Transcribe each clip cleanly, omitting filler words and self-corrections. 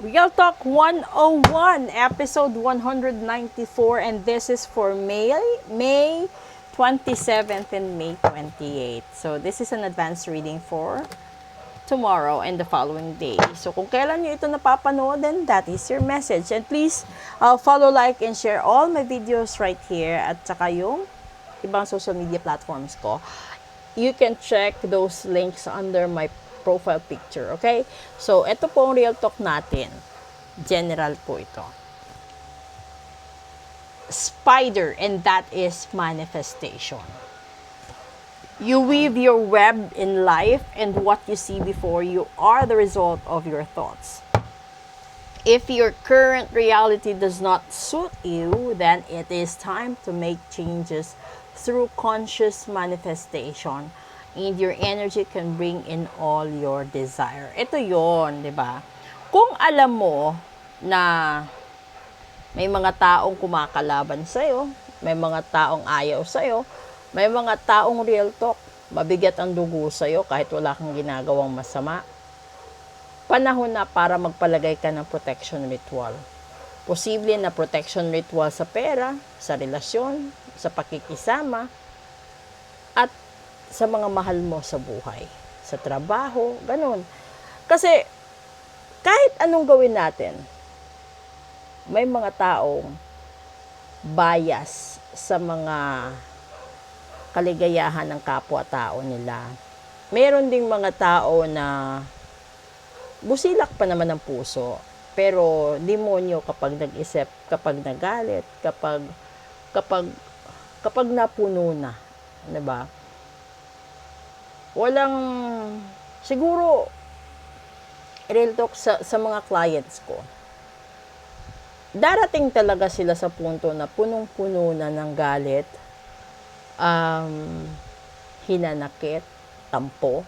Real Talk 101, episode 194, and this is for May 27th and May 28th. So, this is an advanced reading for tomorrow and the following day. So, kung kailan nyo ito napapanood, then that is your message. And please, follow, like, and share all my videos right here at saka yung ibang social media platforms ko. You can check those links under my profile picture, okay? So, ito po ang real talk natin. General po ito. Spider, and that is manifestation. You weave your web in life, and what you see before you are the result of your thoughts. If your current reality does not suit you, then it is time to make changes through conscious manifestation. And your energy can bring in all your desire. Ito yon, di ba? Kung alam mo na may mga taong kumakalaban sa'yo, may mga taong ayaw sa'yo, may mga taong real talk, mabigat ang dugo sa'yo kahit wala kang ginagawang masama, panahon na para magpalagay ka ng protection ritual. Posible na protection ritual sa pera, sa relasyon, sa pakikisama, at sa mga mahal mo sa buhay, sa trabaho, ganun. Kasi, kahit anong gawin natin, may mga taong bias sa mga kaligayahan ng kapwa-tao nila. Meron ding mga tao na busilak pa naman ng puso, pero demonyo kapag nag-isip, kapag nagalit, kapag napuno na, 'di ba? Walang, siguro, real talk sa mga clients ko, darating talaga sila sa punto na punong-puno na ng galit, hinanakit, tampo,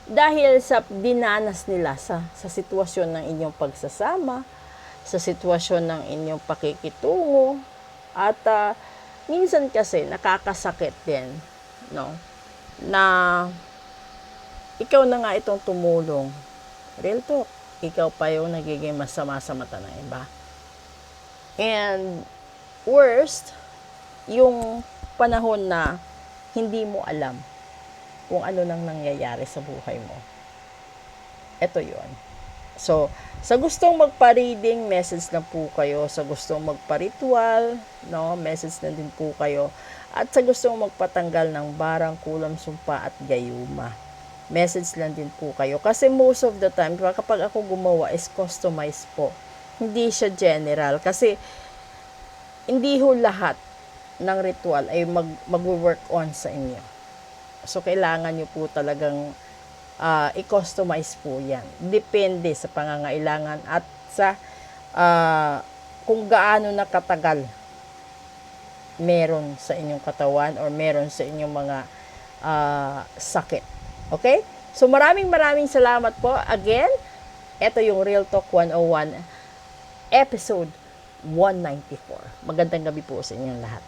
dahil sa dinanas nila sa sitwasyon ng inyong pagsasama, sa sitwasyon ng inyong pakikitungo, at minsan kasi nakakasakit din, no? Na ikaw na nga itong tumulong. Real talk, ikaw pa yung nagiging masama sa mata ng iba. And worst, yung panahon na hindi mo alam kung ano nang nangyayari sa buhay mo. Ito yon. So, sa gustong magpa-reading, message na po kayo. Sa gustong magpa-ritual, no, message na din po kayo. At sa gustong magpatanggal ng barang, kulam, sumpa at gayuma, message lang din po kayo. Kasi most of the time, kapag ako gumawa, is customized po. Hindi siya general. Kasi, hindi ho lahat ng ritual ay mag-work on sa inyo. So, kailangan nyo po talagang i-customize po yan. Depende sa pangangailangan at sa kung gaano na katagal meron sa inyong katawan or meron sa inyong mga sakit. Okay? So, maraming salamat po. Again, ito yung Real Talk 101, episode 194. Magandang gabi po sa inyong lahat.